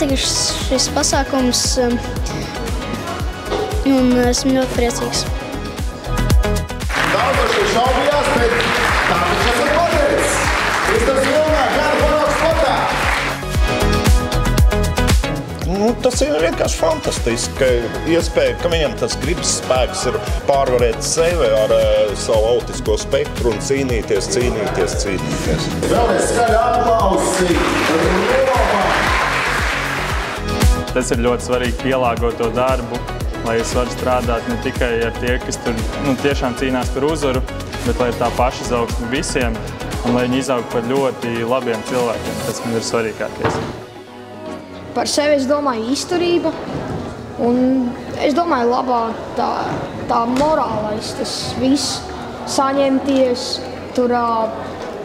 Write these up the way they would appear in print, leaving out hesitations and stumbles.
patika šis pasākums, un esmu ļoti priecīgs. Daudz šaubījās, bet tāpēc esam pateicis. Kristofs Vilnā, gada paraugs sportā. Tas ir vienkārši fantastiski, iespēja, ka viņam tas gribas spēks ir pārvarēt sevi ar savu autisko spektru un cīnīties. Vēlreiz skaļi aplausi. Tas ir ļoti svarīgi pielāgot to darbu, lai es varu strādāt ne tikai ar tie, kas tur tiešām cīnās par uzvaru, bet lai ir tā paša izaugsme visiem un lai viņi izaug par ļoti labiem cilvēkiem. Tas man ir svarīgākais. Par sevi es domāju izturība, un es domāju labā tā morālais, tas viss saņemties, tur,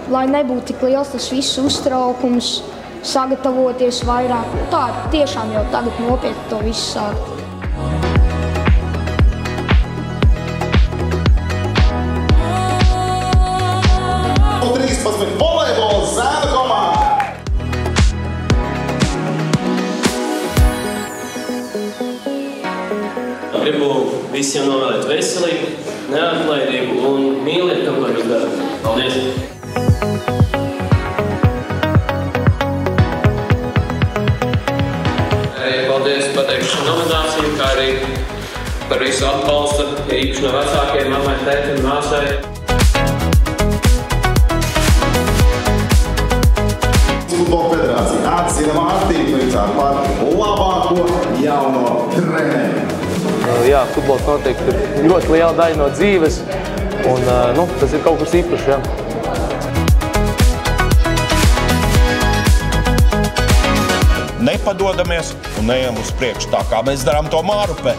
lai nebūtu tik liels tas viss uztraukums, sagatavoties vairāk. Tā tiešām jau tagad nopietni to visu sākt. Volejbols Zēna komanda. Gribu visiem novēlēt veselību, neatlaidību un mīliet to, ko jūs darat. Paldies! Paldies pateikšu nomināciju, kā arī par visu atbalstu, īpaši no vecākiem, mammai, tētim, māsai. Futbola federācija atzina Mārtiņu Līdzāru par labāko jauno treneri. Jā, futbols noteikti ir ļoti liela daļa no dzīves, un tas ir kaut kas īpašs. Jā. Nepadodamies un ejam uz priekšu tā, kā mēs darām to Mārupe.